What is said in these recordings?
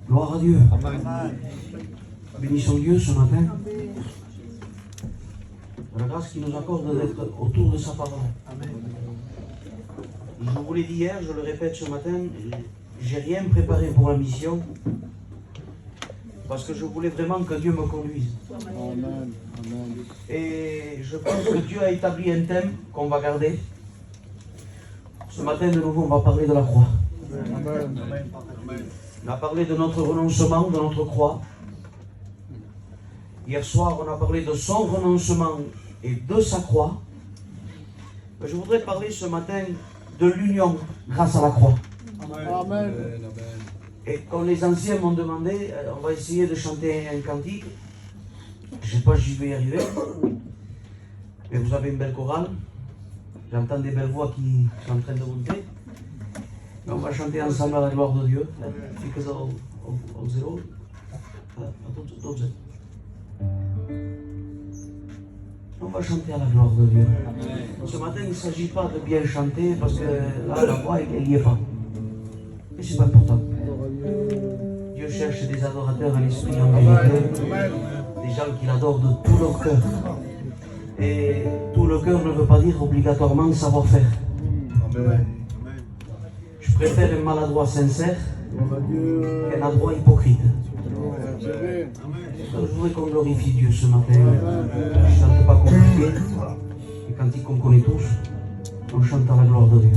Gloire à Dieu. Bénissons Dieu ce matin. La grâce qu'il nous accorde d'être autour de sa parole. Je vous l'ai dit hier, je le répète ce matin, j'ai rien préparé pour la mission. Parce que je voulais vraiment que Dieu me conduise. Amen. Amen. Et je pense que Dieu a établi un thème qu'on va garder. Ce matin, de nouveau, on va parler de la croix. Amen. On a parlé de notre renoncement, de notre croix. Hier soir, on a parlé de son renoncement et de sa croix. Mais je voudrais parler ce matin de l'union grâce à la croix. Amen. Et comme les anciens m'ont demandé, on va essayer de chanter un cantique. Je ne sais pas si je vais y arriver. Mais vous avez une belle chorale. J'entends des belles voix qui sont en train de monter. Mais on va chanter ensemble à la gloire de Dieu. Fiquez au zéro. On va chanter à la gloire de Dieu. Ce matin, il ne s'agit pas de bien chanter parce que là, la voix, elle n'y est pas. Et c'est pas important. Dieu cherche des adorateurs en esprit et en vérité, des gens qui l'adorent de tout leur cœur. Et tout le cœur ne veut pas dire obligatoirement savoir-faire. Je préfère un maladroit sincère qu'un adroit hypocrite. Donc, je voudrais qu'on glorifie Dieu ce matin. Je ne chante pas compliqué. Les cantiques qu'on connaît tous, on chante à la gloire de Dieu.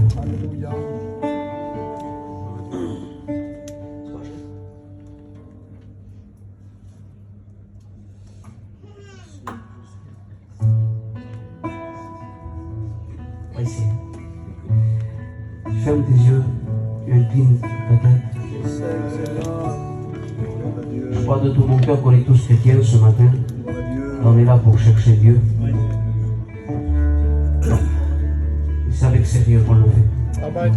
Ici. Ferme tes yeux, tu inclines ta tête. Je crois de tout mon cœur qu'on est tous chrétiens ce matin. On est là pour chercher Dieu. Et c'est avec sérieux qu'on le fait. Amen.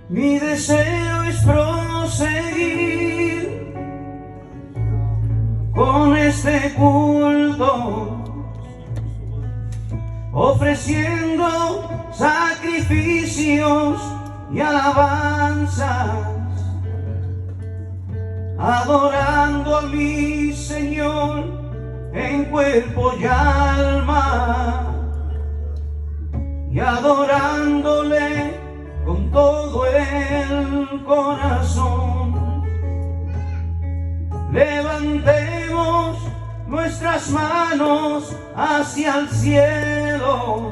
Mi deseo es proseguir con este culto, ofreciendo sacrificios y alabanzas, adorando a mi Señor en cuerpo y alma, y adorándole con todo el corazón. Levantemos nuestras manos hacia el cielo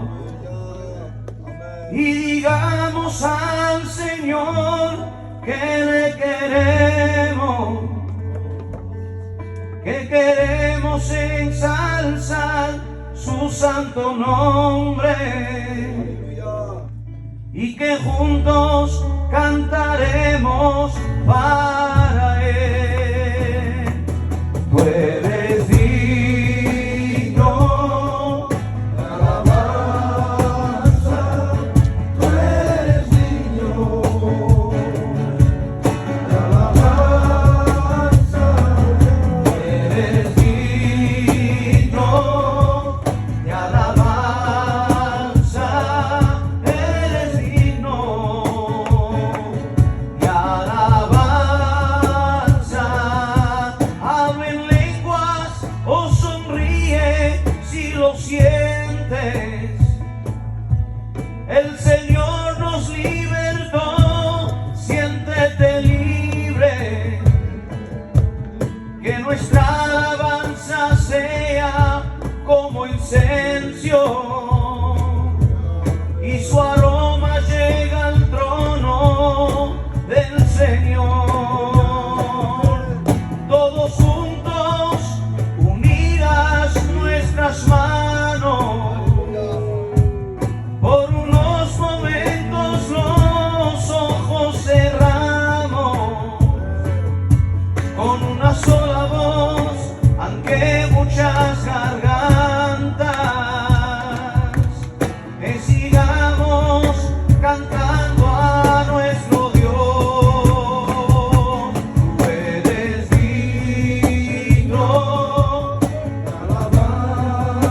y digamos al Señor que le queremos ensalzar su santo nombre y que juntos cantaremos para Él. Tú eres digno de alabanza, tú eres digno de alabanza, tú eres digno de alabanza, eres digno de alabanza. Habla en lenguas o sonríe si lo sientes. El Señor nos libertó, siéntete libre. Que nuestra alabanza sea como incenso y su aroma llega al trono del Señor. Todos juntos, unidas nuestras manos, por unos momentos los ojos cerramos, con una sola voz, aunque muchas gargantas, que sigamos cantando a nuestro Dios. Tú eres digno de alabanza,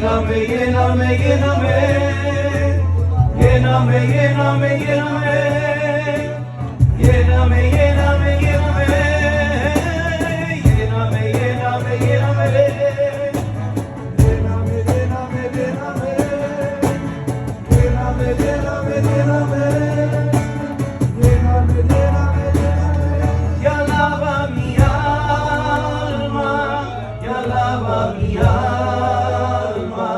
lléname, lléname, lléname. Lléname, lléname, lléname. Lléname, lléname, lléname. Lléname, lléname, lléname. Lléname, lléname, lléname. Lléname, lléname, lléname. Lléname, lléname, lléname. Y alaba mi alma, y alaba mi alma,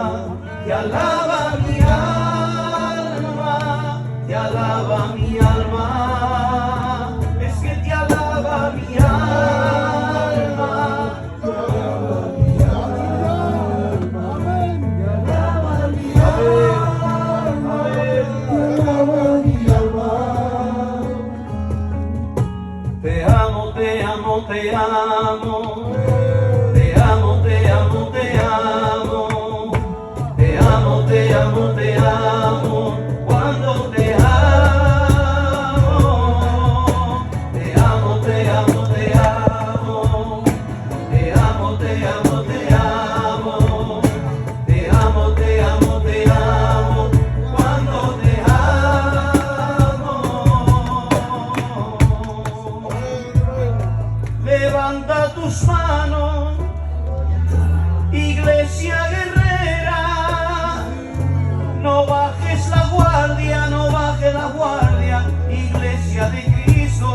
y alaba mi alma, y alaba mi alma. Es que te alaba mi alma, te alaba mi alma, amén. Te alaba mi alma, te alaba mi alma. Te amo, te amo, te amo. Te amo, te amo, te amo. Te amo, te amo, te amo. Cuando te amo. Te amo, te amo, te amo. Te amo, te amo, te amo. Te amo, te amo, te amo. Cuando te amo. Levanta tus manos, iglesia guerrera. No bajes la guardia, no bajes la guardia, iglesia de Cristo.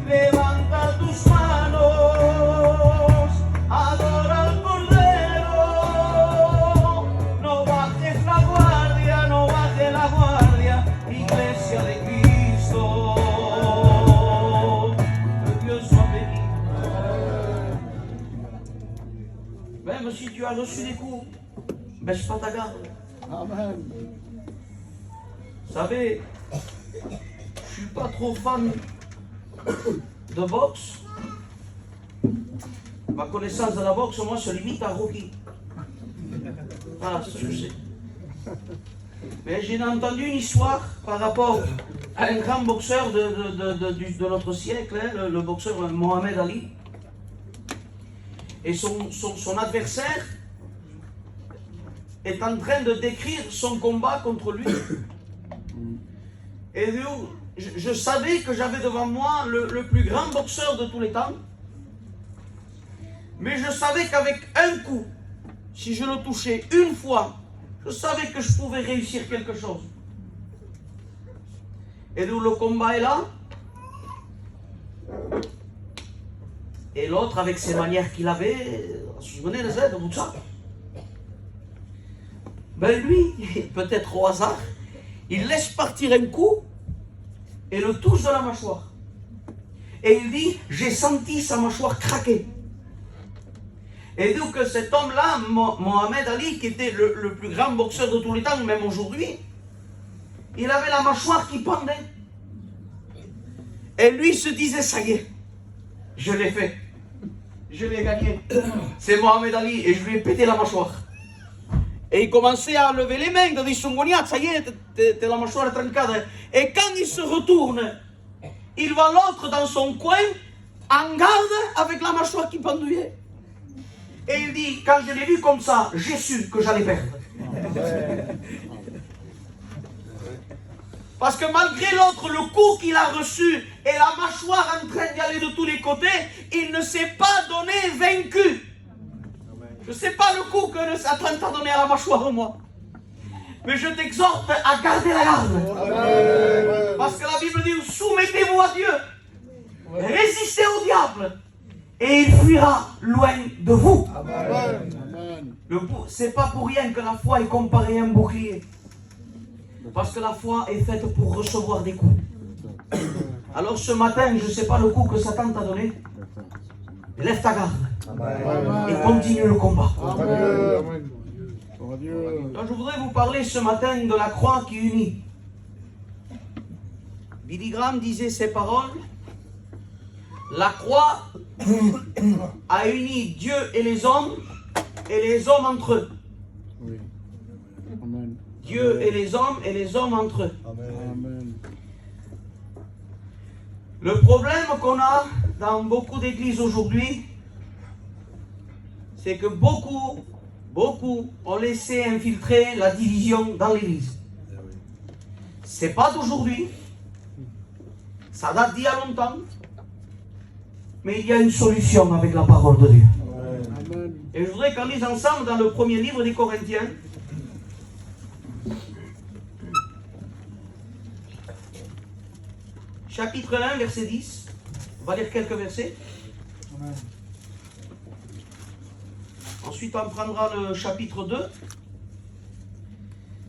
Levanta tus manos, adora al Cordero. No bajes la guardia, no bajes la guardia, iglesia de Cristo. Que Dieu soit béni. Même si tu as reçu des coups, baisse pas ta garde. Amen. Vous savez, je suis pas trop fan de boxe. Ma connaissance de la boxe, moi, se limite à Rocky. Voilà, c'est ce que je sais. Mais j'ai entendu une histoire par rapport à un grand boxeur de notre siècle, hein, le boxeur Mohamed Ali. Et son adversaire est en train de décrire son combat contre lui. Et je savais que j'avais devant moi le plus grand boxeur de tous les temps. Mais je savais qu'avec un coup, si je le touchais une fois, je savais que je pouvais réussir quelque chose. Et donc le combat est là. Et l'autre, avec ses manières qu'il avait, vous souvenez les aides, tout ça. Ben lui, peut-être au hasard, il laisse partir un coup et le touche de la mâchoire. Et il dit, j'ai senti sa mâchoire craquer. Et donc cet homme-là, Mohamed Ali, qui était le plus grand boxeur de tous les temps, même aujourd'hui, il avait la mâchoire qui pendait. Et lui se disait, ça y est, je l'ai fait. Je l'ai gagné. C'est Mohamed Ali et je lui ai pété la mâchoire. Et il commençait à lever les mains, il dit, Songoniat, ça y est, t'es la mâchoire trancada. Et quand il se retourne, il voit l'autre dans son coin, en garde, avec la mâchoire qui pendouillait. Et il dit, quand je l'ai vu comme ça, j'ai su que j'allais perdre. Parce que malgré l'autre, le coup qu'il a reçu et la mâchoire en train d'y aller de tous les côtés, il ne s'est pas donné vaincu. Je ne sais pas le coup que Satan t'a donné à la mâchoire, moi. Mais je t'exhorte à garder la garde. Amen. Parce que la Bible dit, soumettez-vous à Dieu. Résistez au diable. Et il fuira loin de vous. Amen. C'est pas pour rien que la foi est comparée à un bouclier. Parce que la foi est faite pour recevoir des coups. Alors ce matin, je ne sais pas le coup que Satan t'a donné. Lève ta garde. Amen. Et continue le combat. Amen. Pour Dieu. Donc, je voudrais vous parler ce matin de la croix qui unit. Billy Graham disait ces paroles. La croix a uni Dieu et les hommes entre eux. Oui. Amen. Dieu et les hommes entre eux. Amen. Le problème qu'on a dans beaucoup d'églises aujourd'hui, c'est que beaucoup beaucoup ont laissé infiltrer la division dans l'Église. C'est pas d'aujourd'hui, ça date d'il y a longtemps, mais il y a une solution avec la parole de Dieu. Amen. Et je voudrais qu'on lise ensemble dans le premier livre des Corinthiens. Chapitre 1, verset 10. On va lire quelques versets. Amen. Ensuite, on prendra le chapitre 2.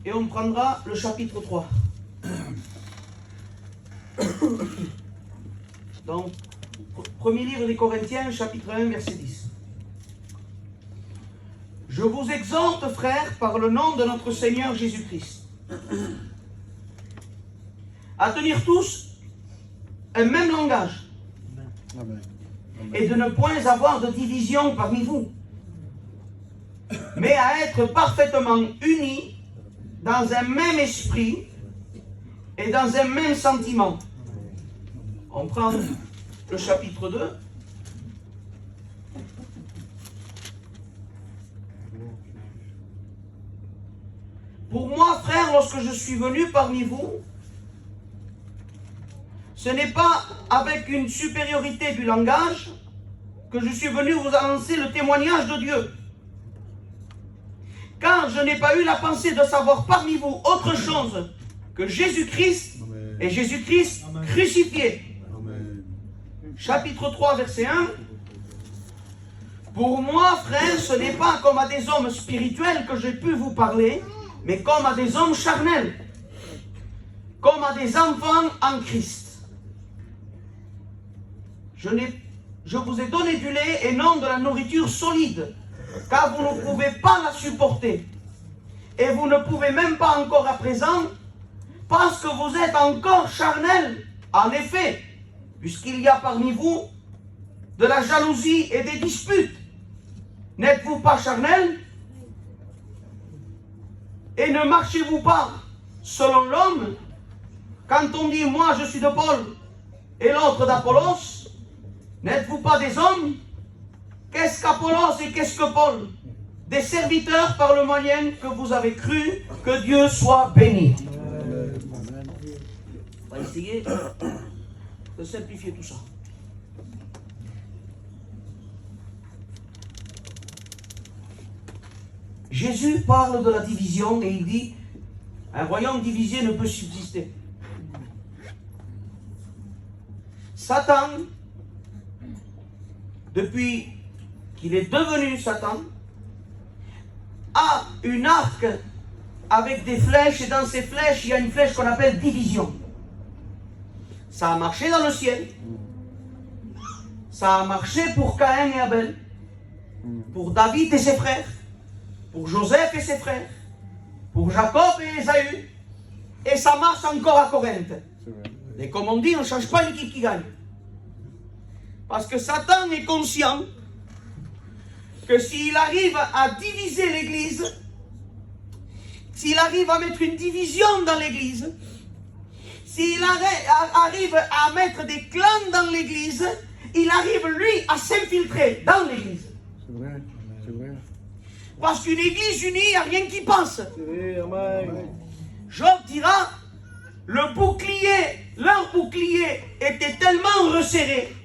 Et on prendra le chapitre 3. Donc, premier livre des Corinthiens, chapitre 1, verset 10. Je vous exhorte, frères, par le nom de notre Seigneur Jésus-Christ, à tenir tous un même langage Amen. et de ne point avoir de division parmi vous, mais à être parfaitement unis dans un même esprit et dans un même sentiment. On prend le chapitre 2. Pour moi, frère, lorsque je suis venu parmi vous, ce n'est pas avec une supériorité du langage que je suis venu vous annoncer le témoignage de Dieu. Car je n'ai pas eu la pensée de savoir parmi vous autre chose que Jésus-Christ et Jésus-Christ crucifié. Amen. Chapitre 3, verset 1. Pour moi, frère, ce n'est pas comme à des hommes spirituels que j'ai pu vous parler, mais comme à des hommes charnels, comme à des enfants en Christ. Je vous ai donné du lait et non de la nourriture solide, car vous ne pouvez pas la supporter. Et vous ne pouvez même pas encore à présent, parce que vous êtes encore charnels. En effet, puisqu'il y a parmi vous de la jalousie et des disputes, n'êtes-vous pas charnels? Et ne marchez-vous pas selon l'homme? Quand on dit moi je suis de Paul et l'autre d'Apollos, n'êtes-vous pas des hommes? Qu'est-ce qu'Apollos et qu'est-ce que Paul? Des serviteurs par le moyen que vous avez cru. Que Dieu soit béni. On va essayer de simplifier tout ça. Jésus parle de la division et il dit un royaume divisé ne peut subsister. Satan, depuis qu'il est devenu Satan, a une arc avec des flèches et dans ces flèches il y a une flèche qu'on appelle division. Ça a marché dans le ciel. Ça a marché pour Caïn et Abel, pour David et ses frères, pour Joseph et ses frères, pour Jacob et Ésaü, et ça marche encore à Corinthe. Et comme on dit, on ne change pas l'équipe qui gagne. Parce que Satan est conscient que s'il arrive à diviser l'Église, s'il arrive à mettre une division dans l'Église, s'il arrive à mettre des clans dans l'Église, il arrive lui à s'infiltrer dans l'Église. C'est vrai, c'est vrai. Parce qu'une Église unie, il n'y a rien qui passe. C'est vrai, amen. Job dira, leur bouclier était tellement resserré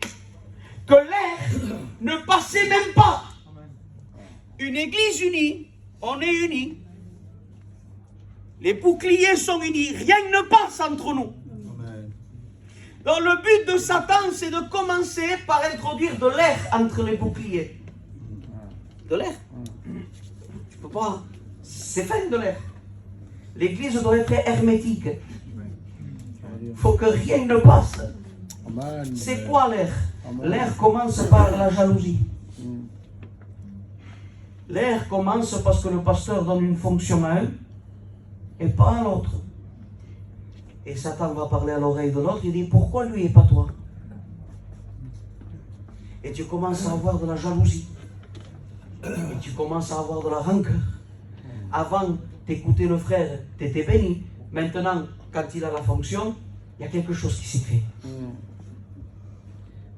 que l'air ne passait même pas. Une Église unie, on est unis. Les boucliers sont unis, rien ne passe entre nous. Amen. Donc le but de Satan, c'est de commencer par introduire de l'air entre les boucliers. De l'air. Tu peux pas. C'est fait de l'air. L'église doit être hermétique. Il faut que rien ne passe. Amen. C'est quoi l'air? Amen. L'air commence par la jalousie. L'air commence parce que le pasteur donne une fonction à un et pas à l'autre. Et Satan va parler à l'oreille de l'autre, il dit pourquoi lui et pas toi? Et tu commences à avoir de la jalousie. Et tu commences à avoir de la rancœur. Avant, t'écoutais le frère, t'étais béni. Maintenant, quand il a la fonction, il y a quelque chose qui s'est fait.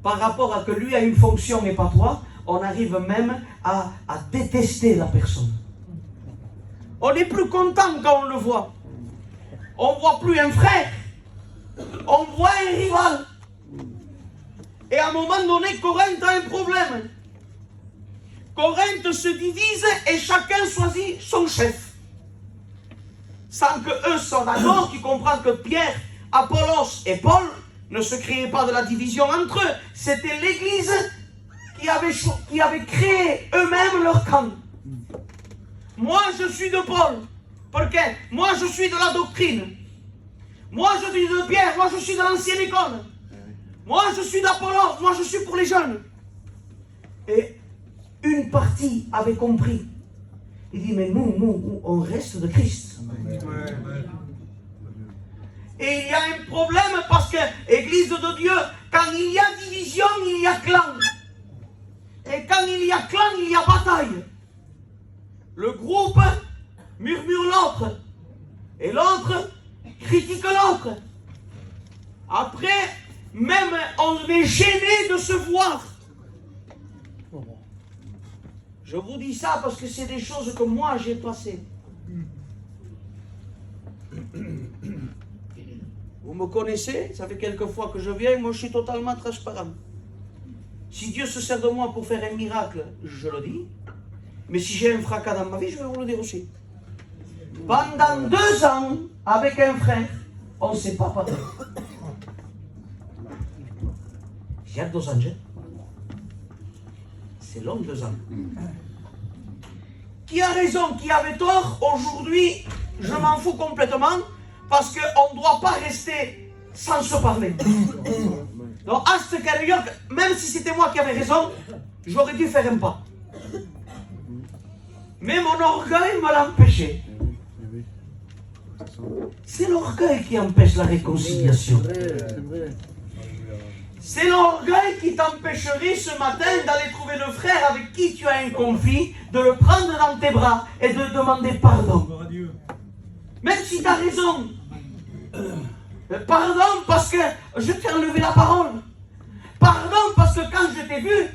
Par rapport à que lui a une fonction et pas toi, on arrive même à détester la personne. On n'est plus content quand on le voit. On ne voit plus un frère. On voit un rival. Et à un moment donné, Corinthe a un problème. Corinthe se divise et chacun choisit son chef. Sans que eux soient d'accord, qui comprennent que Pierre, Apollos et Paul ne se créaient pas de la division entre eux. C'était l'Église qui avait créé eux-mêmes leur camp. Moi, je suis de Paul. Parce que moi, je suis de la doctrine. Moi, je suis de Pierre. Moi, je suis de l'ancienne école. Moi, je suis d'Apollos. Moi, je suis pour les jeunes. Et une partie avait compris. Il dit, mais nous, on reste de Christ. Et il y a un problème parce que Église de Dieu, quand il y a division, il y a clan. Et quand il y a clan, il y a bataille. Le groupe murmure l'autre. Et l'autre critique l'autre. Après, même on est gêné de se voir. Je vous dis ça parce que c'est des choses que moi j'ai passées. Vous me connaissez, ça fait quelques fois que je viens, moi je suis totalement transparent. Si Dieu se sert de moi pour faire un miracle, je le dis. Mais si j'ai un fracas dans ma vie, je vais vous le dire aussi. Pendant 2 ans, avec un frère, on ne s'est pas parlé. Il y a 2 ans, c'est long 2 ans. Qui a raison, qui avait tort, aujourd'hui, je m'en fous complètement, parce qu'on ne doit pas rester sans se parler. Donc, à cette période, même si c'était moi qui avais raison, j'aurais dû faire un pas. Mais mon orgueil me l'a empêché. C'est l'orgueil qui empêche la réconciliation. C'est vrai. C'est l'orgueil qui t'empêcherait ce matin d'aller trouver le frère avec qui tu as un conflit, de le prendre dans tes bras et de demander pardon. Même si tu as raison. Pardon parce que je t'ai enlevé la parole. Pardon parce que quand je t'ai vu,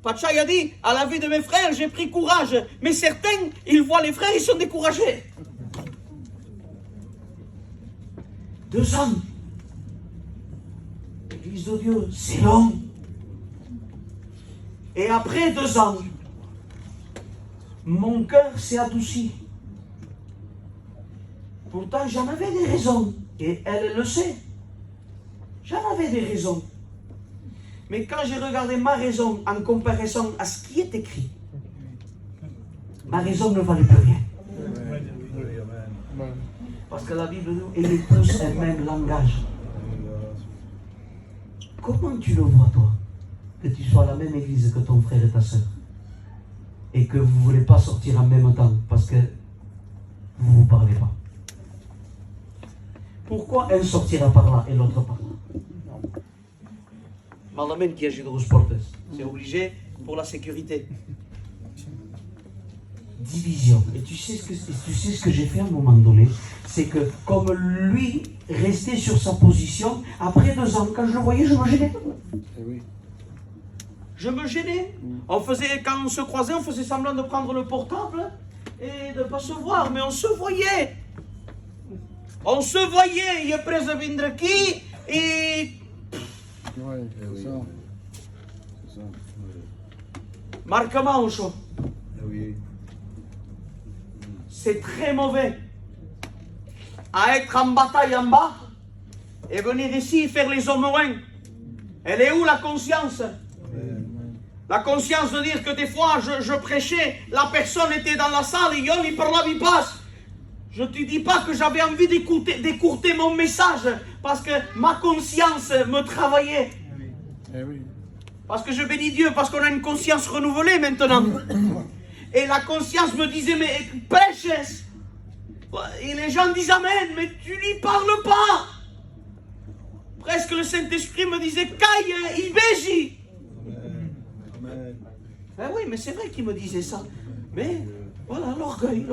Pachaï a dit, à la vue de mes frères, j'ai pris courage. Mais certains, ils voient les frères, ils sont découragés. 2 ans. L'Église de Dieu, c'est long. Et après 2 ans, mon cœur s'est adouci. Pourtant, j'en avais des raisons. Et elle le sait. J'en avais des raisons. Mais quand j'ai regardé ma raison en comparaison à ce qui est écrit, ma raison ne valait plus rien. Parce que la Bible dit, ayez tous un même langage. Comment tu le vois, toi, que tu sois à la même église que ton frère et ta soeur, et que vous ne voulez pas sortir en même temps parce que vous ne vous parlez pas? Pourquoi un sortira par là et l'autre par là? Malament qui agit de sports, c'est obligé pour la sécurité. Division. Et tu sais ce que j'ai fait à un moment donné, c'est que comme lui restait sur sa position, après 2 ans, quand je le voyais, je me gênais. Je me gênais. Quand on se croisait, on faisait semblant de prendre le portable et de ne pas se voir, mais on se voyait. On se voyait, il est prêt à venir qui et... Oui, c'est ça. C'est ça. Marc Mancho. Oui. C'est très mauvais à être en bataille en bas et venir ici faire les hommes loin. Elle est où la conscience? La conscience de dire que des fois je prêchais, la personne était dans la salle et il parlait, il passe. Je ne te dis pas que j'avais envie d'écourter mon message parce que ma conscience me travaillait. Parce que je bénis Dieu, parce qu'on a une conscience renouvelée maintenant. Et la conscience me disait, mais prêche. Et les gens disent Amen, mais tu n'y parles pas. Presque le Saint-Esprit me disait, Caille, il bégit. Ben oui, mais c'est vrai qu'il me disait ça. Mais voilà, l'orgueil.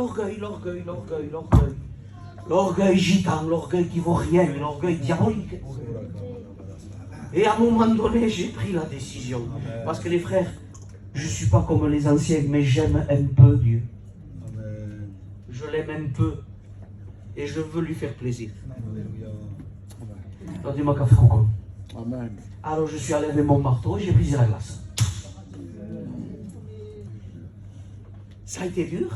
L'orgueil gitan, l'orgueil qui vaut rien, l'orgueil diabolique. Et à un moment donné, j'ai pris la décision. Parce que les frères, je ne suis pas comme les anciens, mais j'aime un peu Dieu. je l'aime un peu et je veux lui faire plaisir. Alléluia. Dis-moi café coco. Amen. Alors je suis allé avec mon marteau et j'ai brisé la glace. Ça a été dur,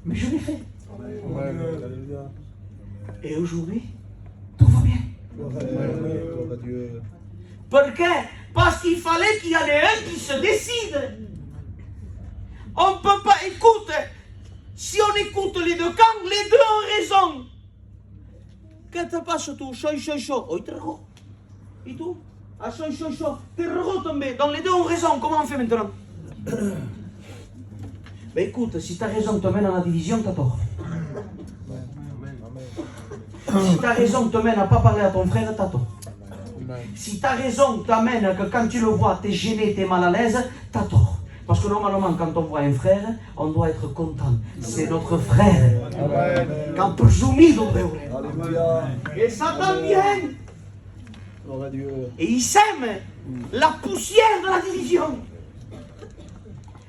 mais je l'ai fait. Amen. Alléluia. Et aujourd'hui, tout va bien. Gloire à Dieu. Pourquoi? Parce qu'il fallait qu'il y en ait un qui se décide. On ne peut pas écouter. Si on écoute les deux camps, les deux ont raison. Quand tu passes tout, chaud, oh, il te regarde. Et tout? Ah, chaud, t'es retombé. Donc les deux ont raison. Comment on fait maintenant? Mais écoute, si ta raison te mène à la division, t'as tort. Si ta raison te mène à pas parler à ton frère, t'as tort. Si ta raison t'amène à que quand tu le vois, t'es gêné, t'es mal à l'aise, t'as tort. Parce que normalement, quand on voit un frère, on doit être content. C'est notre frère. Quand tu soumis, Alléluia. et Satan vient Gloire à Dieu. et il sème la poussière de la division.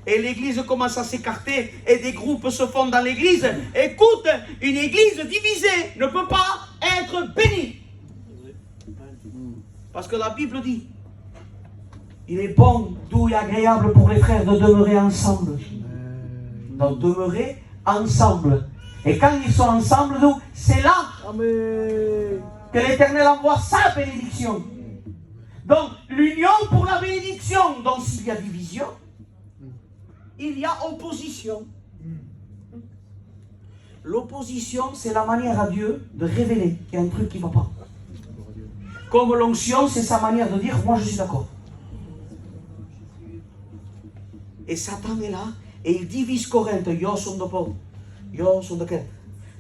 Et l'église commence à s'écarter et des groupes se font dans l'église. Écoute, une église divisée ne peut pas être bénie. Parce que la Bible dit, il est bon, doux et agréable pour les frères de demeurer ensemble. Donc demeurer ensemble. Et quand ils sont ensemble, nous, c'est là Amen. que l'Éternel envoie sa bénédiction. Donc l'union pour la bénédiction. Donc s'il y a division, il y a opposition. L'opposition, c'est la manière à Dieu de révéler qu'il y a un truc qui ne va pas. Comme l'onction, c'est sa manière de dire, moi je suis d'accord. Et Satan est là, et il divise Corinthe, yo son de Paul, yo son de quête,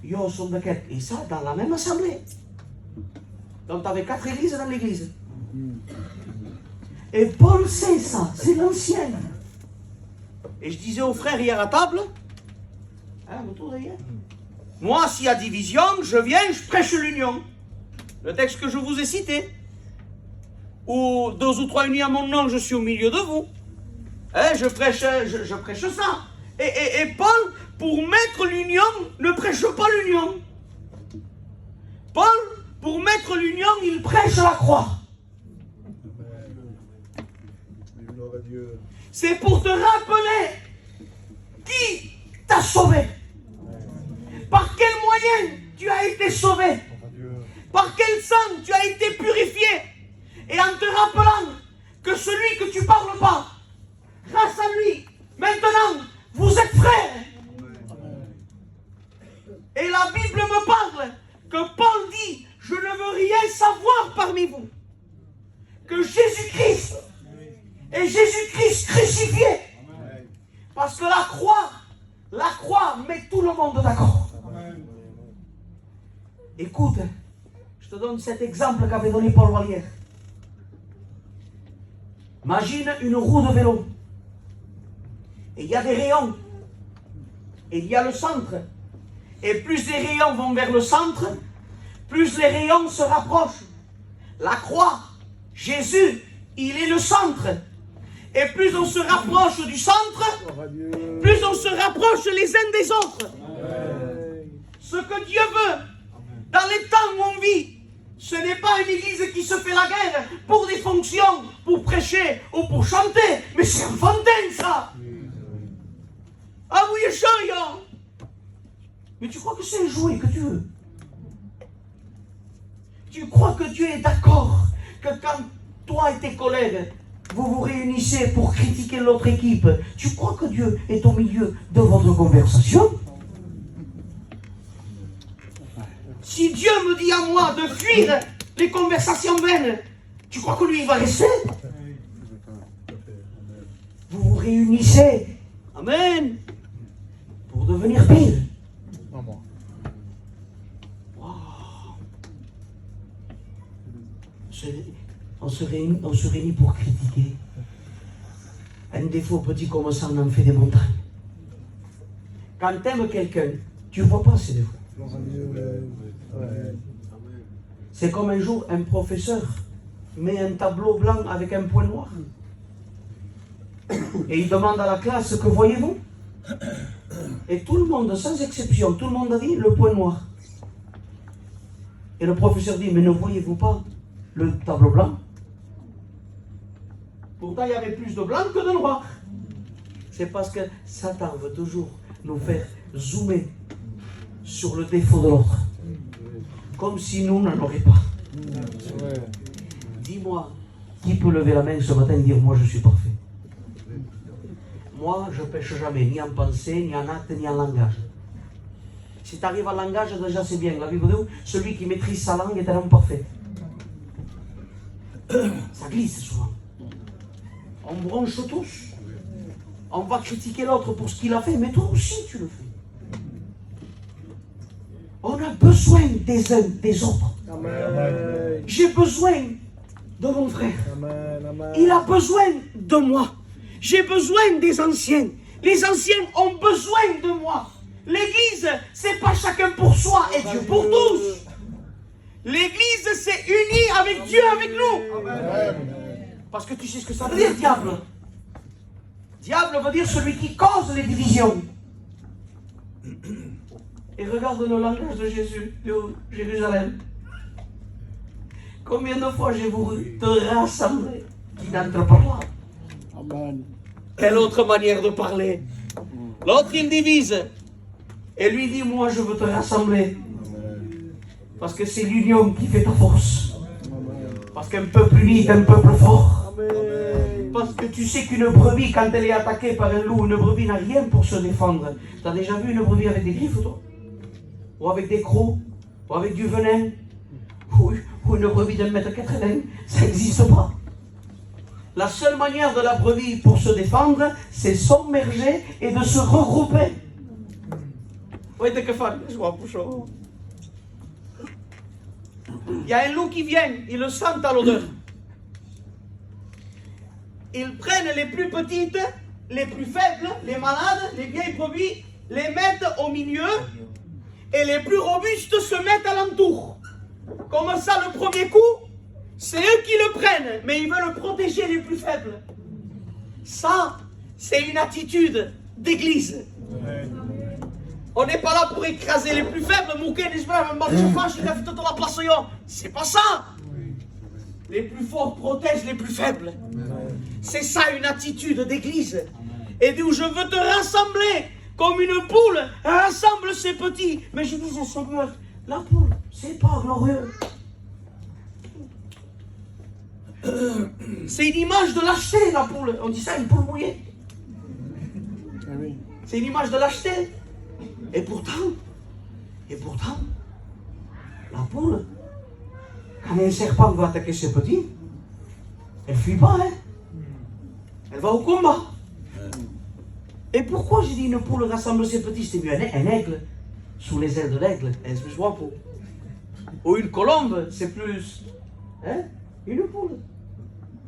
yo son de quête. Et ça, dans la même assemblée. Donc tu avais 4 églises dans l'église. Et Paul sait ça, c'est l'ancien. Et je disais aux frères hier à table, hein, autour d'hier, moi s'il y a division, je viens, je prêche l'union. Le texte que je vous ai cité, où 2 ou 3 unis à mon nom, je suis au milieu de vous. Hein, je prêche ça. Et Paul, pour mettre l'union, ne prêche pas l'union. Paul, pour mettre l'union, il prêche la croix. Gloire à Dieu. C'est pour te rappeler qui t'a sauvé. Par quel moyen tu as été sauvé. Gloire à Dieu. Par quel sang tu as été purifié. Et en te rappelant que celui que tu parles pas, grâce à lui, maintenant, vous êtes frères. Et la Bible me parle que Paul dit, je ne veux rien savoir parmi vous. Que Jésus-Christ est Jésus-Christ crucifié. Parce que la croix met tout le monde d'accord. Écoute, je te donne cet exemple qu'avait donné Paul Vallière. Imagine une roue de vélo. Et il y a des rayons. Et il y a le centre. Et plus les rayons vont vers le centre, plus les rayons se rapprochent. La croix, Jésus, il est le centre. Et plus on se rapproche du centre, Gloire à Dieu. plus on se rapproche les uns des autres. Amen. Ce que Dieu veut, dans les temps où on vit, ce n'est pas une église qui se fait la guerre pour des fonctions, pour prêcher ou pour chanter, mais c'est enfantin ça. Ah oui, chérie. Mais tu crois que c'est un jouet que tu veux? Tu crois que Dieu est d'accord que quand toi et tes collègues, vous vous réunissez pour critiquer l'autre équipe, tu crois que Dieu est au milieu de votre conversation? Si Dieu me dit à moi de fuir les conversations vaines, tu crois que lui il va rester? Vous vous réunissez, amen, pour devenir pire. Maman. On se réunit pour critiquer. Un défaut petit comme ça, on en fait des montagnes. Quand tu aimes quelqu'un, tu ne vois pas ses défauts. Gloire à Dieu. Ouais. C'est comme un jour, un professeur met un tableau blanc avec un point noir. Et il demande à la classe, que voyez-vous? Et tout le monde, sans exception, tout le monde a dit le point noir. Et le professeur dit, mais ne voyez-vous pas le tableau blanc? Pourtant, il y avait plus de blanc que de noir. C'est parce que Satan veut toujours nous faire zoomer sur le défaut de l'autre. Comme si nous n'en aurions pas. Dis-moi, qui peut lever la main ce matin et dire, moi je suis parfait? Moi, je ne pêche jamais, ni en pensée, ni en acte, ni en langage. Si tu arrives en langage, déjà c'est bien. La Bible dit, celui qui maîtrise sa langue est un homme parfait. Ça glisse souvent. On bronche tous. On va critiquer l'autre pour ce qu'il a fait, mais toi aussi tu le fais. On a besoin des uns des autres. Amen. J'ai besoin de mon frère. Amen. Amen. Il a besoin de moi. J'ai besoin des anciens. Les anciens ont besoin de moi. L'église, c'est pas chacun pour soi et Dieu pour tous. L'église, c'est uni avec Dieu, avec nous. Amen. Parce que tu sais ce que ça veut dire, diable. Diable veut dire celui qui cause les divisions. Et regarde le langage de Jésus, de Jérusalem. Combien de fois j'ai voulu te rassembler, qui n'entre pas là. Amen. Quelle autre manière de parler. L'autre il divise. Et lui dit, moi je veux te rassembler. Parce que c'est l'union qui fait ta force. Parce qu'un peuple uni est un peuple fort. Parce que tu sais qu'une brebis, quand elle est attaquée par un loup, une brebis n'a rien pour se défendre. Tu as déjà vu une brebis avec des griffes, toi? Ou avec des crocs? Ou avec du venin? Ou une brebis d'un mètre 80? Ça n'existe pas. La seule manière de la brebis pour se défendre, c'est s'immerger et de se regrouper. Oui, t'es que fan, je vois Pouchon. Il y a un loup qui vient, ils le sentent à l'odeur. Ils prennent les plus petites, les plus faibles, les malades, les vieilles brebis, les mettent au milieu et les plus robustes se mettent alentour. Comme ça, le premier coup, c'est eux qui le prennent, mais ils veulent protéger les plus faibles. Ça, c'est une attitude d'église. On n'est pas là pour écraser les plus faibles, c'est pas ça. Les plus forts protègent les plus faibles. C'est ça une attitude d'église. Et d'où je veux te rassembler comme une poule rassemble ses petits. Mais je disais, Seigneur, la poule, c'est pas glorieux. C'est une image de lâcheté, la poule. On dit ça, une poule mouillée. C'est une image de lâcheté. Et pourtant, la poule, quand un serpent va attaquer ses petits, elle ne fuit pas, hein. Elle va au combat. Et pourquoi j'ai dit une poule rassemble ses petits? C'est mieux un aigle, sous les ailes de l'aigle, c'est plus guapo. Ou une colombe, c'est plus... Hein? Une poule.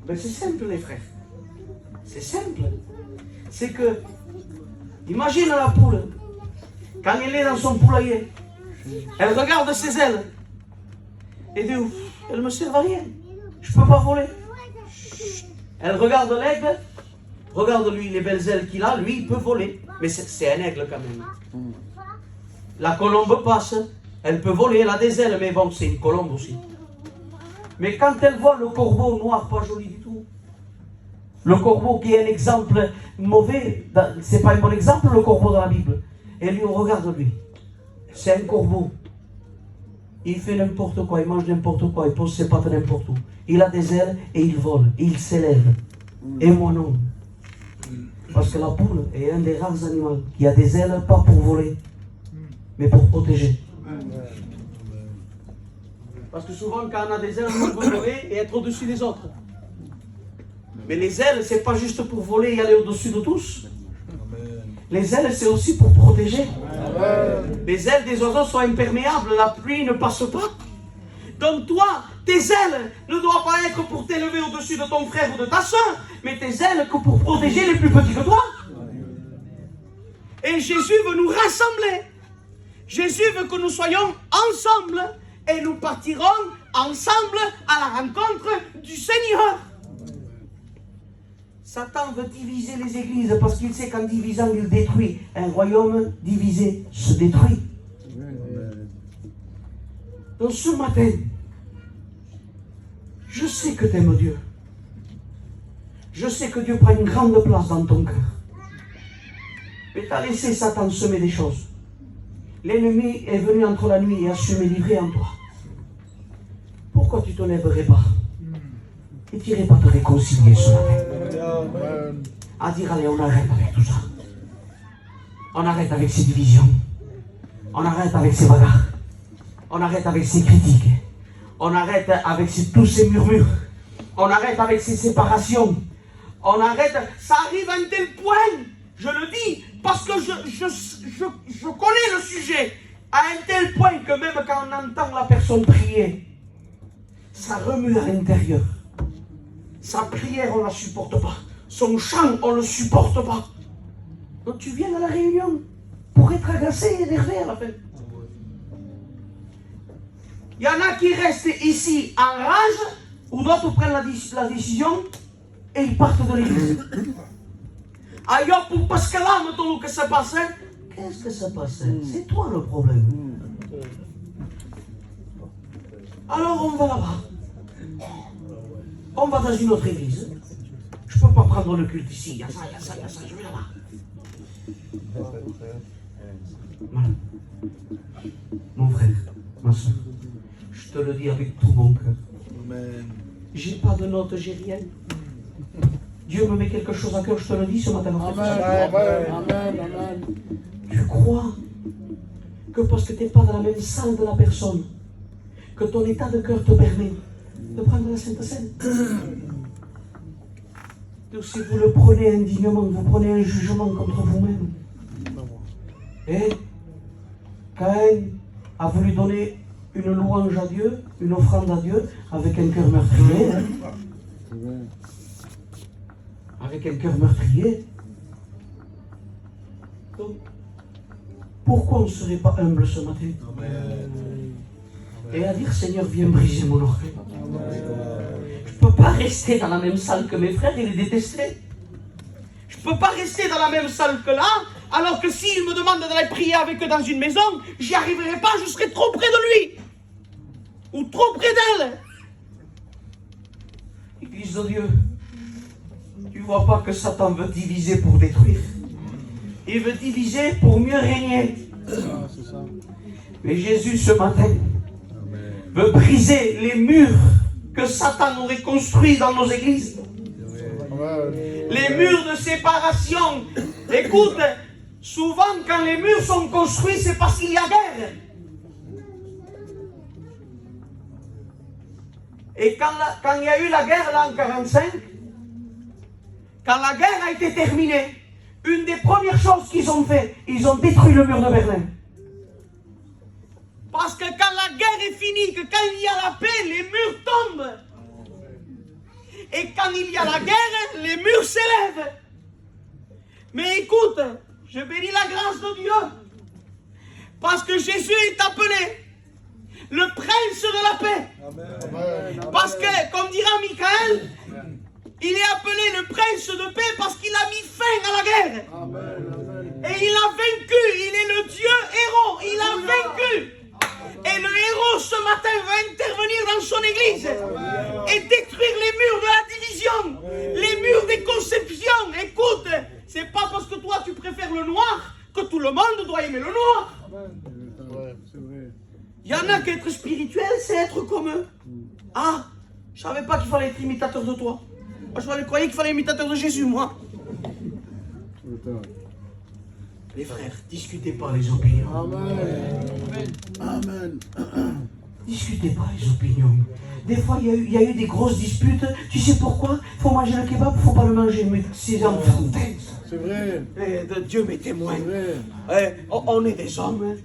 Ben c'est simple, les frères. C'est simple. C'est que, imagine la poule, quand elle est dans son poulailler, elle regarde ses ailes et dit, elles ne me servent à rien, je ne peux pas voler. Elle regarde l'aigle, regarde lui les belles ailes qu'il a, lui il peut voler, mais c'est un aigle quand même. La colombe passe, elle peut voler, elle a des ailes, mais bon, c'est une colombe aussi. Mais quand elle voit le corbeau noir, pas joli du tout, le corbeau qui est un exemple mauvais, c'est pas un bon exemple le corbeau dans la Bible. Et lui, on regarde lui. C'est un corbeau. Il fait n'importe quoi, il mange n'importe quoi, il pose ses pattes n'importe où. Il a des ailes et il vole, et il s'élève. Et moi non. Parce que la poule est un des rares animaux qui a des ailes, pas pour voler, mais pour protéger. Parce que souvent, quand on a des ailes, on veut voler et être au-dessus des autres. Mais les ailes, c'est pas juste pour voler et aller au-dessus de tous. Les ailes, c'est aussi pour protéger. Les ailes des oiseaux sont imperméables, la pluie ne passe pas. Donc toi, tes ailes ne doivent pas être pour t'élever au-dessus de ton frère ou de ta soeur, mais tes ailes que pour protéger les plus petits que toi. Et Jésus veut nous rassembler. Jésus veut que nous soyons ensemble et nous partirons ensemble à la rencontre du Seigneur. Satan veut diviser les églises parce qu'il sait qu'en divisant, il détruit. Un royaume divisé se détruit. Donc ce matin, je sais que tu aimes Dieu. Je sais que Dieu prend une grande place dans ton cœur. Mais tu as laissé Satan semer des choses. L'ennemi est venu entre la nuit et a semé l'ivraie en toi. Pourquoi tu ne te lèverais pas et tu n'irais pas te réconcilier ce matin? À dire, allez, on arrête avec tout ça. On arrête avec ces divisions. On arrête avec ces bagarres. On arrête avec ces critiques. On arrête avec tous ces murmures. On arrête avec ces séparations. On arrête. Ça arrive à un tel point, je le dis, parce que je connais le sujet, à un tel point que même quand on entend la personne prier, ça remue à l'intérieur. Sa prière, on ne la supporte pas. Son chant, on ne le supporte pas. Donc tu viens à la réunion pour être agacé et énervé à la fin. Il y en a qui restent ici en rage, ou d'autres prennent la décision et ils partent de l'église. Ailleurs, parce que là, mettons que ça passait. Qu'est-ce que ça passait? C'est toi le problème. Alors on va là-bas. On va dans une autre église. Je ne peux pas prendre le culte ici. Il y a ça, il y a ça, il y a ça. Je vais là-bas. Voilà. Mon frère, ma soeur, je te le dis avec tout mon cœur. J'ai pas de notes, j'ai rien. Dieu me met quelque chose à cœur, je te le dis ce matin. Amen. Tu crois que parce que tu n'es pas dans la même salle de la personne, que ton état de cœur te permet de prendre la Sainte Seine? Donc si vous le prenez indignement, vous prenez un jugement contre vous-même. Et Caïn a voulu donner une louange à Dieu, une offrande à Dieu, avec un cœur meurtrier. Avec un cœur meurtrier. Donc, pourquoi on ne serait pas humble ce matin? Et à dire, Seigneur, viens briser mon orgueil. Je ne peux pas rester dans la même salle que mes frères et les détester. Je ne peux pas rester dans la même salle que là, alors que s'il me demande d'aller prier avec eux dans une maison, j'y arriverai pas, je serai trop près de lui. Ou trop près d'elle. Église de Dieu, tu ne vois pas que Satan veut diviser pour détruire. Il veut diviser pour mieux régner. Mais Jésus ce matin veut briser les murs que Satan aurait construits dans nos églises. Les murs de séparation. Écoute, souvent quand les murs sont construits, c'est parce qu'il y a guerre. Et quand il y a eu la guerre là en 1945, quand la guerre a été terminée, une des premières choses qu'ils ont fait, ils ont détruit le mur de Berlin. Parce que quand la guerre est finie, que quand il y a la paix, les murs tombent. Et quand il y a la guerre, les murs s'élèvent. Mais écoute, je bénis la grâce de Dieu. Parce que Jésus est appelé le prince de la paix. Amen. Parce que, comme dira Michael, il est appelé le prince de paix parce qu'il a mis fin à la guerre. Amen. Et il a vaincu, il est le Dieu héros, il a vaincu. Et le héros ce matin va intervenir dans son église et détruire les murs de la division, les murs des conceptions. Écoute, c'est pas parce que toi tu préfères le noir que tout le monde doit aimer le noir. Il y en a qui être spirituel, c'est être comme eux. Ah, je savais pas qu'il fallait être imitateur de toi. Moi je croyais qu'il fallait être imitateur de Jésus, moi. Les frères, discutez pas les opinions. Amen. Discutez pas les opinions. Des fois, il y a eu des grosses disputes. Tu sais pourquoi? Il faut manger le kebab, il ne faut pas le manger. Mais c'est enfantin, ça. C'est vrai. De Dieu m'est témoin. C'est vrai. On est des hommes. Hein.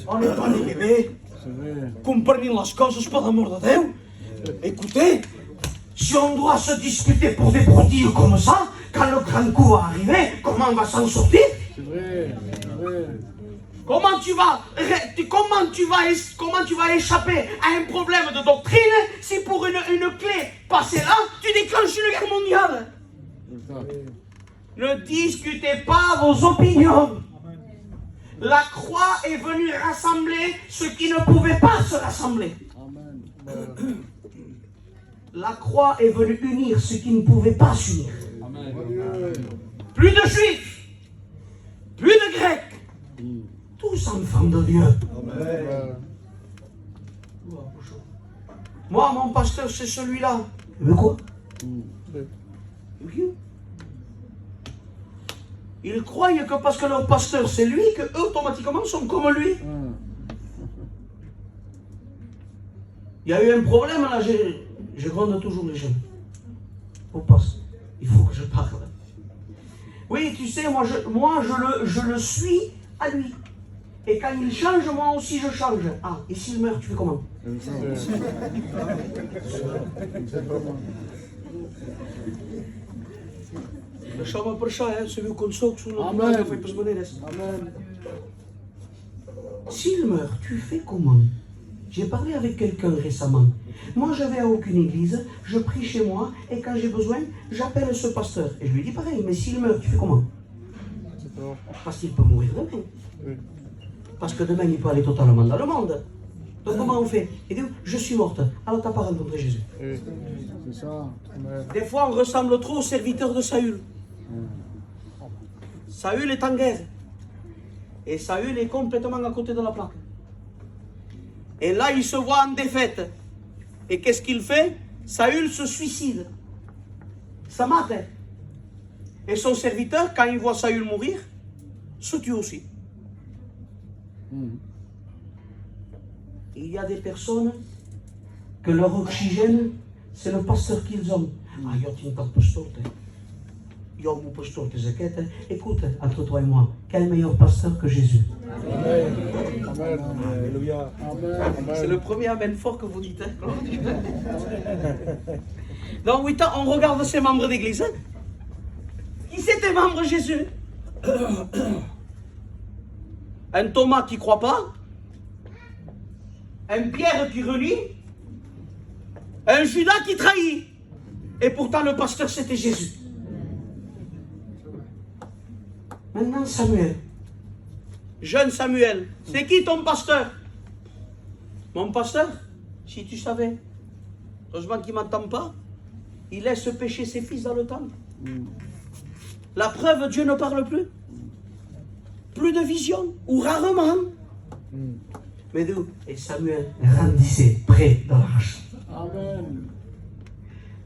On n'est pas des bébés. C'est vrai. Comprenez les choses, par l'amour de Dieu. Écoutez, si on doit se disputer pour des broutilles comme ça, quand le grand coup va arriver, comment on va s'en sortir? C'est vrai. C'est vrai. Comment tu vas échapper à un problème de doctrine si pour une clé passée là, tu déclenches une guerre mondiale? Ne discutez pas vos opinions. La croix est venue rassembler ceux qui ne pouvaient pas se rassembler. La croix est venue unir ceux qui ne pouvaient pas s'unir. Plus de juifs, plus de grecs, tous enfants de Dieu. Moi, mon pasteur, c'est celui-là. Mais quoi? Ils croyaient que parce que leur pasteur c'est lui, qu'eux automatiquement sont comme lui. Il y a eu un problème là, je gronde toujours les jeunes. Au poste, il faut que je parle. Oui, tu sais, moi je le suis à lui. Et quand il change, moi aussi je change. Ah, et s'il meurt, tu fais comment? Deixa-me apareixar, você viu quando sou que sou na Amen. foi para as maneiras. Amen. S'il meurt, tu fais comment? J'ai parlé avec quelqu'un récemment. Moi, je vais à aucune église, je prie chez moi, et quand j'ai besoin, j'appelle ce pasteur. Et je lui dis pareil, mais s'il meurt, tu fais comment? Parce qu'il peut mourir demain. Oui. Parce que demain, il peut aller totalement dans le monde. Donc comment on fait? Il dit, je suis morte, alors t'as pas rencontré Jésus. Oui. C'est ça. Amen. Des fois, on ressemble trop au serviteur de Saül. Saül est en guerre. Et Saül est complètement à côté de la plaque. Et là, il se voit en défaite. Et qu'est-ce qu'il fait? Saül se suicide. Ça mate. Et son serviteur, quand il voit Saül mourir, se tue aussi. Il y a des personnes que leur oxygène, c'est le pasteur qu'ils ont. Ah, yo tinc tant pastor. Yo mon pasteur que j'inquiète. Écoute, entre toi et moi, quel meilleur pasteur que Jésus? Amen. Amen. Alléluia. Amen. C'est le premier amen fort que vous dites. Hein? Dans 8 ans, on regarde ces membres d'église. Hein? Qui c'était membre Jésus? Un Thomas qui ne croit pas, un Pierre qui renie, un Judas qui trahit. Et pourtant le pasteur c'était Jésus. Maintenant Samuel, jeune Samuel, c'est qui ton pasteur? Mon pasteur, si tu savais, heureusement qu'il ne m'entend pas, il laisse pécher ses fils dans le temple. La preuve, Dieu ne parle plus. Plus de vision, ou rarement. Mais d'où? Et Samuel grandissait près de l'arche. Amen.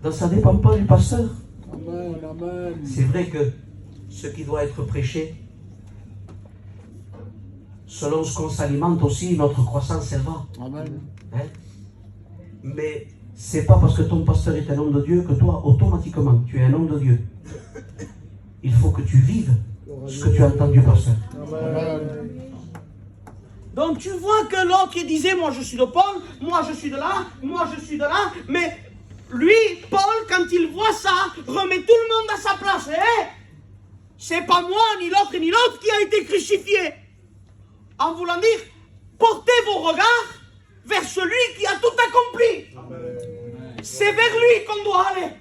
Donc ça ne dépend pas du pasteur. Amen. Amen. C'est vrai que ce qui doit être prêché, selon ce qu'on s'alimente aussi, notre croissance, elle va. Amen. Hein? Mais c'est pas parce que ton pasteur est un homme de Dieu que toi, automatiquement, tu es un homme de Dieu. Il faut que tu vives ce que tu as entendu, pasteur. Amen. Donc tu vois que l'autre qui disait, moi je suis de Paul, moi je suis de là, moi je suis de là, mais lui, Paul, quand il voit ça, remet tout le monde à sa place. Eh, c'est pas moi, ni l'autre qui a été crucifié. En voulant dire, portez vos regards vers celui qui a tout accompli. C'est vers lui qu'on doit aller.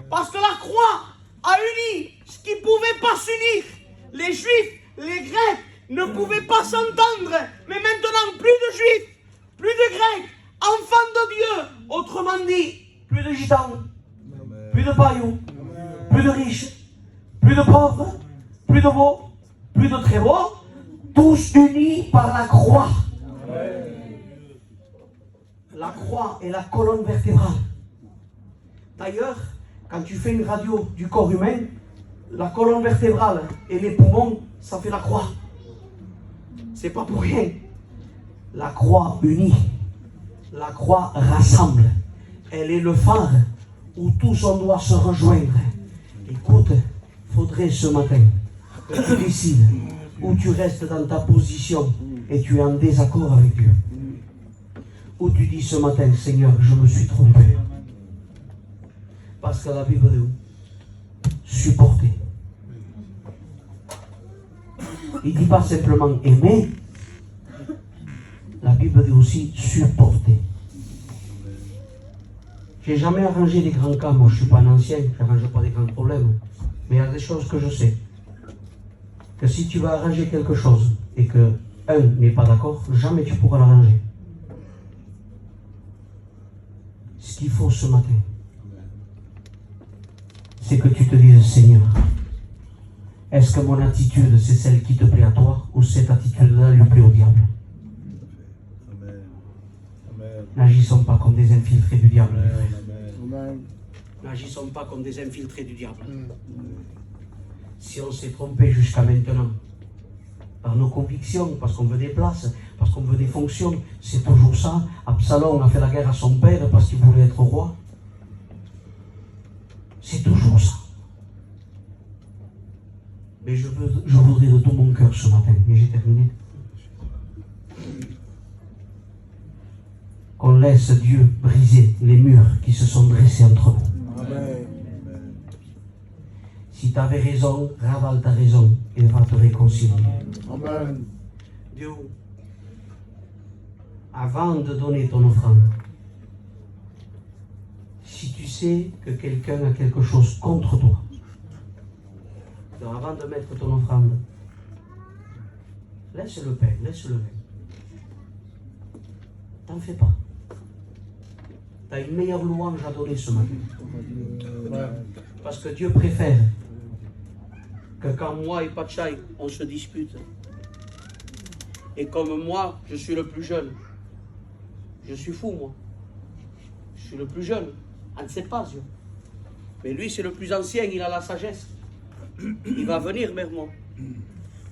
Parce que la croix a uni ce qui ne pouvait pas s'unir. Les Juifs, les Grecs ne pouvaient pas s'entendre. Mais maintenant, plus de Juifs, plus de Grecs, enfants de Dieu. Autrement dit, plus de gitans, plus de païens, plus de riches, plus de pauvres, plus de beaux, plus de très beaux, tous unis par la croix. La croix est la colonne vertébrale. D'ailleurs, quand tu fais une radio du corps humain, la colonne vertébrale et les poumons, ça fait la croix. C'est pas pour rien. La croix unit. La croix rassemble. Elle est le phare où tous on doit se rejoindre. Écoute, faudrait ce matin que tu décides où tu restes dans ta position et tu es en désaccord avec Dieu. Où tu dis ce matin, Seigneur, je me suis trompé. Parce que la Bible dit supporter. Il ne dit pas simplement aimer. La Bible dit aussi supporter. J'ai jamais arrangé des grands cas, moi je ne suis pas un ancien, je n'arrange pas des grands problèmes. Mais il y a des choses que je sais. Que si tu vas arranger quelque chose et que un n'est pas d'accord, jamais tu pourras l'arranger. Ce qu'il faut ce matin, c'est que tu te dises, Seigneur, est-ce que mon attitude, c'est celle qui te plaît à toi, ou cette attitude-là lui plaît au diable? N'agissons pas comme des infiltrés du diable. Amen. N'agissons pas comme des infiltrés du diable. Si on s'est trompé jusqu'à maintenant, par nos convictions, parce qu'on veut des places, parce qu'on veut des fonctions, c'est toujours ça. Absalom a fait la guerre à son père parce qu'il voulait être roi. C'est toujours ça. Mais je voudrais de tout mon cœur ce matin, et j'ai terminé, qu'on laisse Dieu briser les murs qui se sont dressés entre nous. Amen. Si tu avais raison, ravale ta raison et va te réconcilier. Amen. Dieu, avant de donner ton offrande, si tu sais que quelqu'un a quelque chose contre toi, alors avant de mettre ton offrande, laisse le pain, laisse le vin. T'en fais pas. Tu as une meilleure louange à donner ce matin. Parce que Dieu préfère que quand moi et Pachai, on se dispute, et comme moi, je suis le plus jeune, je suis fou moi, je suis le plus jeune, on ne sait pas, Dieu. Mais lui c'est le plus ancien, il a la sagesse, il va venir vers moi.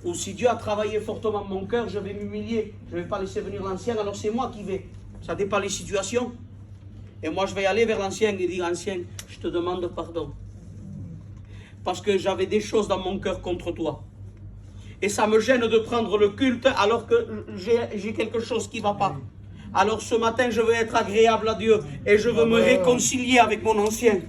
Ou si Dieu a travaillé fortement mon cœur, je vais m'humilier, je ne vais pas laisser venir l'ancien, alors c'est moi qui vais. Ça dépend des situations. Et moi je vais aller vers l'ancien et dire, ancien, je te demande pardon. Parce que j'avais des choses dans mon cœur contre toi. Et ça me gêne de prendre le culte alors que j'ai quelque chose qui ne va pas. Alors ce matin, je veux être agréable à Dieu et je veux me réconcilier avec mon ancien.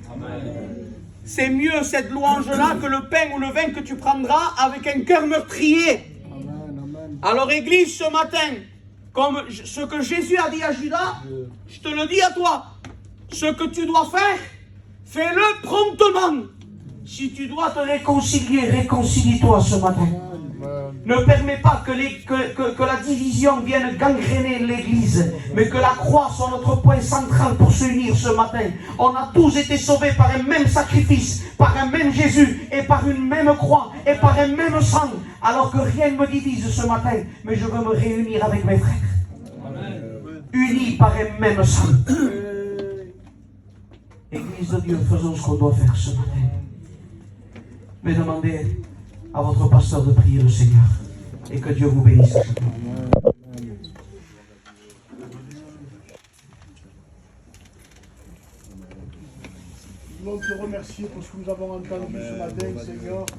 C'est mieux cette louange-là que le pain ou le vin que tu prendras avec un cœur meurtrier. Amen. Alors Église, ce matin, comme ce que Jésus a dit à Judas, je te le dis à toi. Ce que tu dois faire, fais-le promptement. Si tu dois te réconcilier, réconcilie-toi ce matin. Ne permets pas que la division vienne gangréner l'Église, mais que la croix soit notre point central pour s'unir ce matin. On a tous été sauvés par un même sacrifice, par un même Jésus, et par une même croix, et par un même sang. Alors que rien ne me divise ce matin, mais je veux me réunir avec mes frères. Unis par un même sang. Église de Dieu, faisons ce qu'on doit faire ce matin. Mais demandez à votre pasteur de prier le Seigneur et que Dieu vous bénisse. Nous voulons te remercier pour ce que nous avons entendu ce matin, Seigneur.